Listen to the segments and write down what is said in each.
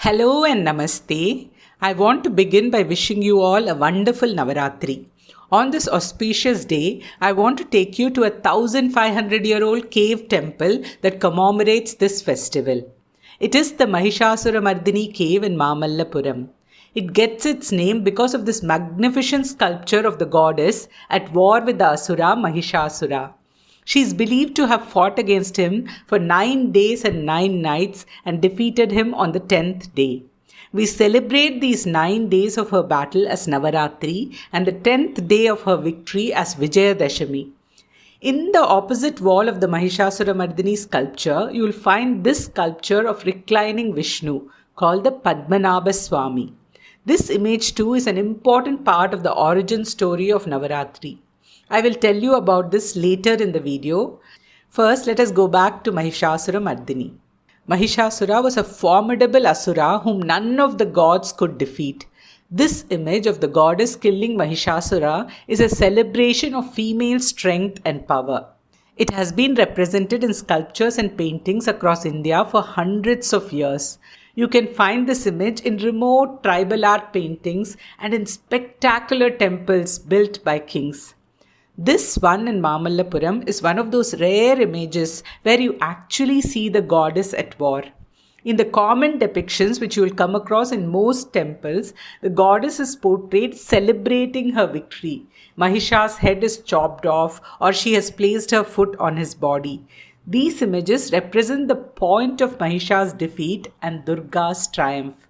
Hello and Namaste. I want to begin by wishing you all a wonderful Navaratri. On this auspicious day, I want to take you to a 1500-year-old cave temple that commemorates this festival. It is the Mahishasuramardini Cave in Mamallapuram. It gets its name because of this magnificent sculpture of the goddess at war with the Asura Mahishasura. She is believed to have fought against him for 9 days and 9 nights and defeated him on the 10th day. We celebrate these 9 days of her battle as Navaratri and the 10th day of her victory as Vijayadashami. In the opposite wall of the Mahishasuramardini sculpture, you will find this sculpture of reclining Vishnu called the Padmanabha Swami. This image too is an important part of the origin story of Navaratri. I will tell you about this later in the video. First, let us go back to Mahishasuramardini. Mahishasura was a formidable Asura whom none of the gods could defeat. This image of the goddess killing Mahishasura is a celebration of female strength and power. It has been represented in sculptures and paintings across India for hundreds of years. You can find this image in remote tribal art paintings and in spectacular temples built by kings. This one in Mamallapuram is one of those rare images where you actually see the goddess at war. In the common depictions which you will come across in most temples, the goddess is portrayed celebrating her victory. Mahisha's head is chopped off or she has placed her foot on his body. These images represent the point of Mahisha's defeat and Durga's triumph.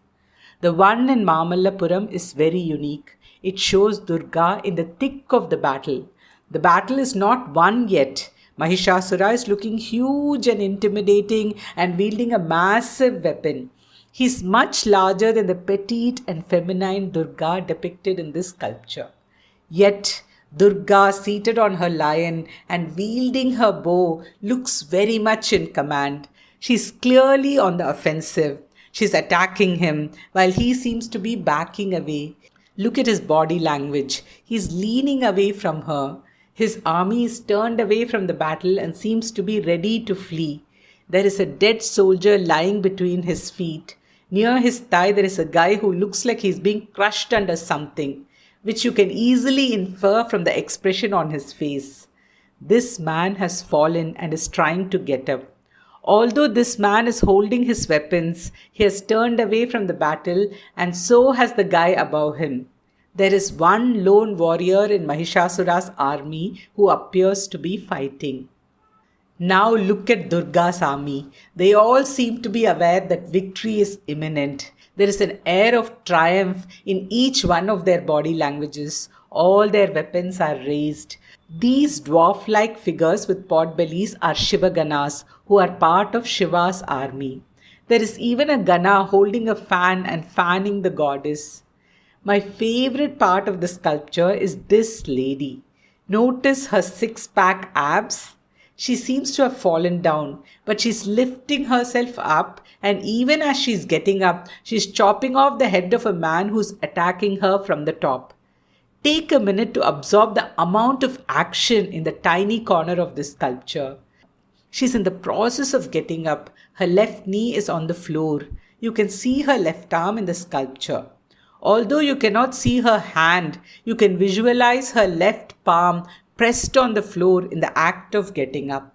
The one in Mamallapuram is very unique. It shows Durga in the thick of the battle. The battle is not won yet. Mahishasura is looking huge and intimidating and wielding a massive weapon. He is much larger than the petite and feminine Durga depicted in this sculpture. Yet, Durga, seated on her lion and wielding her bow, looks very much in command. She is clearly on the offensive. She is attacking him while he seems to be backing away. Look at his body language. He is leaning away from her. His army is turned away from the battle and seems to be ready to flee. There is a dead soldier lying between his feet. Near his thigh there is a guy who looks like he is being crushed under something, which you can easily infer from the expression on his face. This man has fallen and is trying to get up. Although this man is holding his weapons, he has turned away from the battle and so has the guy above him. There is one lone warrior in Mahishasura's army who appears to be fighting. Now look at Durga's army. They all seem to be aware that victory is imminent. There is an air of triumph in each one of their body languages. All their weapons are raised. These dwarf-like figures with pot bellies are Shivaganas, who are part of Shiva's army. There is even a Gana holding a fan and fanning the goddess. My favorite part of the sculpture is this lady. Notice her six-pack abs. She seems to have fallen down, but she's lifting herself up, and even as she's getting up, she's chopping off the head of a man who's attacking her from the top. Take a minute to absorb the amount of action in the tiny corner of this sculpture. She's in the process of getting up. Her left knee is on the floor. You can see her left arm in the sculpture. Although you cannot see her hand, you can visualize her left palm pressed on the floor in the act of getting up.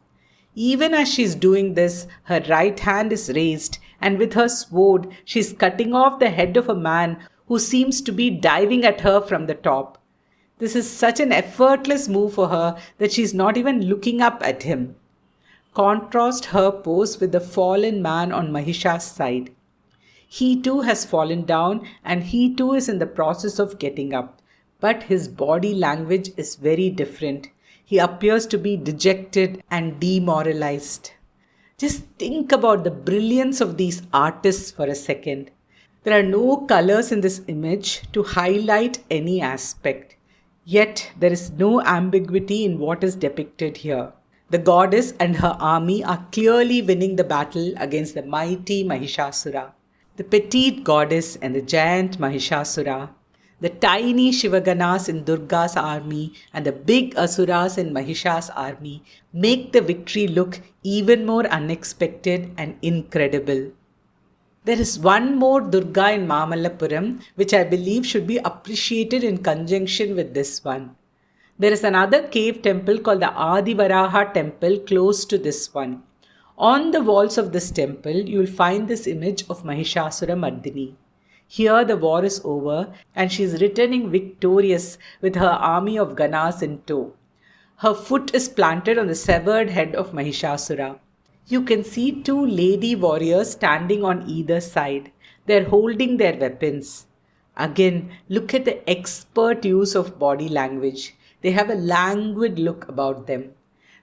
Even as she is doing this, her right hand is raised, and with her sword, she is cutting off the head of a man who seems to be diving at her from the top. This is such an effortless move for her that she is not even looking up at him. Contrast her pose with the fallen man on Mahisha's side. He too has fallen down and he too is in the process of getting up. But his body language is very different. He appears to be dejected and demoralized. Just think about the brilliance of these artists for a second. There are no colors in this image to highlight any aspect. Yet there is no ambiguity in what is depicted here. The goddess and her army are clearly winning the battle against the mighty Mahishasura. The petite goddess and the giant Mahishasura, the tiny Shivaganas in Durga's army and the big Asuras in Mahisha's army make the victory look even more unexpected and incredible. There is one more Durga in Mamallapuram which I believe should be appreciated in conjunction with this one. There is another cave temple called the Adivaraha Temple close to this one. On the walls of this temple, you will find this image of Mahishasuramardini. Here the war is over and she is returning victorious with her army of Ganas in tow. Her foot is planted on the severed head of Mahishasura. You can see two lady warriors standing on either side. They are holding their weapons. Again, look at the expert use of body language. They have a languid look about them.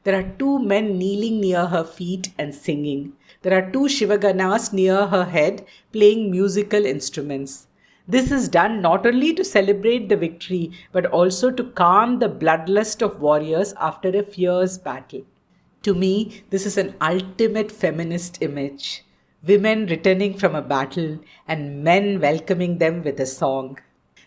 There are two men kneeling near her feet and singing. There are two Shivaganas near her head playing musical instruments. This is done not only to celebrate the victory but also to calm the bloodlust of warriors after a fierce battle. To me, this is an ultimate feminist image. Women returning from a battle and men welcoming them with a song.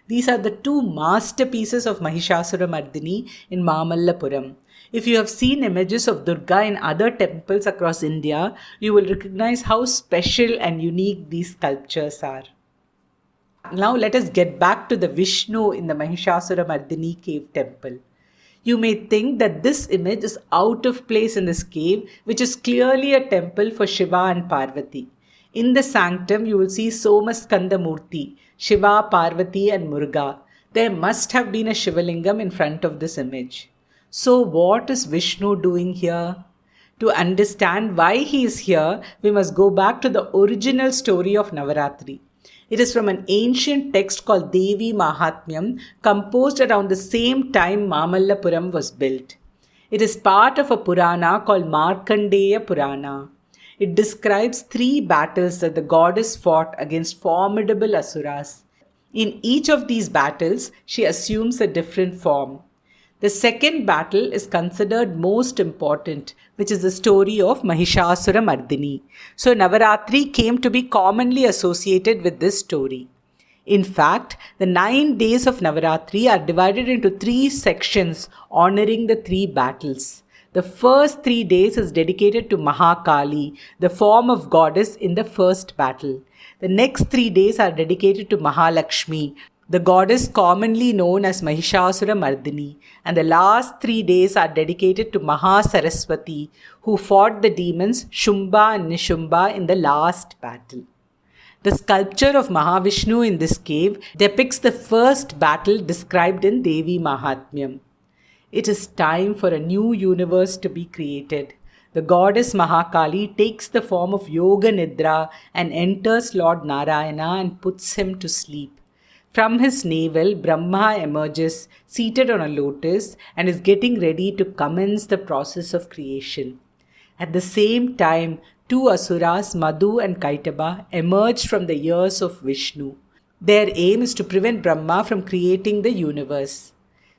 These are the two masterpieces of Mahishasuramardini in Mamallapuram. If you have seen images of Durga in other temples across India, you will recognize how special and unique these sculptures are. Now let us get back to the Vishnu in the Mahishasuramardini Cave temple. You may think that this image is out of place in this cave, which is clearly a temple for Shiva and Parvati. In the sanctum, you will see Somaskanda Murti, Shiva, Parvati and Muruga. There must have been a Shivalingam in front of this image. So what is Vishnu doing here? To understand why he is here, we must go back to the original story of Navaratri. It is from an ancient text called Devi Mahatmyam, composed around the same time Mamallapuram was built. It is part of a Purana called Markandeya Purana. It describes 3 battles that the goddess fought against formidable asuras. In each of these battles, she assumes a different form. The second battle is considered most important, which is the story of Mahishasuramardini. So Navaratri came to be commonly associated with this story. In fact, the 9 days of Navaratri are divided into 3 sections honoring the 3 battles. The first 3 days is dedicated to Mahakali, the form of goddess in the first battle. The next 3 days are dedicated to Mahalakshmi, the goddess commonly known as Mahishasuramardini, and the last 3 days are dedicated to Mahasaraswati, who fought the demons Shumba and Nishumba in the last battle. The sculpture of Mahavishnu in this cave depicts the first battle described in Devi Mahatmyam. It is time for a new universe to be created. The goddess Mahakali takes the form of Yoga Nidra and enters Lord Narayana and puts him to sleep. From his navel, Brahma emerges, seated on a lotus, and is getting ready to commence the process of creation. At the same time, 2 asuras, Madhu and Kaitaba, emerge from the ears of Vishnu. Their aim is to prevent Brahma from creating the universe.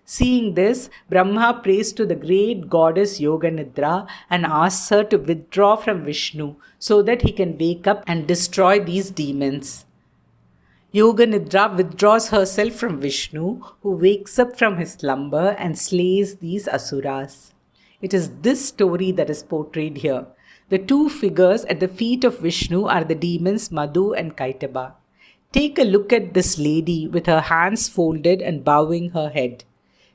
Seeing this, Brahma prays to the great goddess Yoga Nidra and asks her to withdraw from Vishnu so that he can wake up and destroy these demons. Yoga Nidra withdraws herself from Vishnu, who wakes up from his slumber and slays these asuras. It is this story that is portrayed here. The 2 figures at the feet of Vishnu are the demons Madhu and Kaitaba. Take a look at this lady with her hands folded and bowing her head.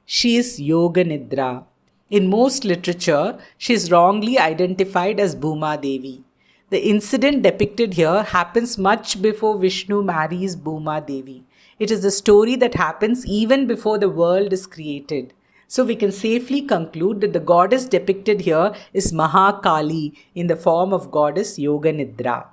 She is Yoga Nidra. In most literature, she is wrongly identified as Bhuma Devi. The incident depicted here happens much before Vishnu marries Bhuma Devi. It is a story that happens even before the world is created. So we can safely conclude that the goddess depicted here is Mahakali in the form of goddess Yoga Nidra.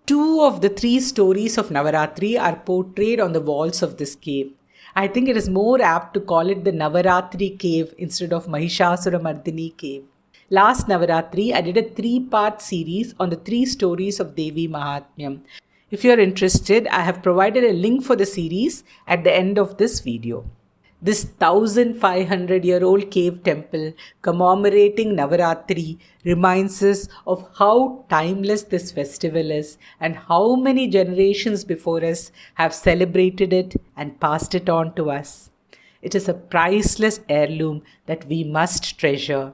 2 of the 3 stories of Navaratri are portrayed on the walls of this cave. I think it is more apt to call it the Navaratri Cave instead of Mahishasuramardini Cave. Last Navaratri, I did a 3-part series on the 3 stories of Devi Mahatmyam. If you are interested, I have provided a link for the series at the end of this video. This 1500-year-old cave temple commemorating Navaratri reminds us of how timeless this festival is and how many generations before us have celebrated it and passed it on to us. It is a priceless heirloom that we must treasure.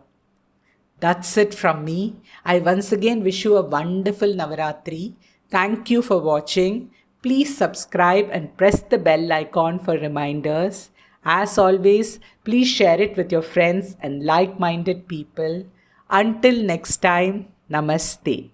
That's it from me. I once again wish you a wonderful Navaratri. Thank you for watching. Please subscribe and press the bell icon for reminders. As always, please share it with your friends and like minded people. Until next time, Namaste.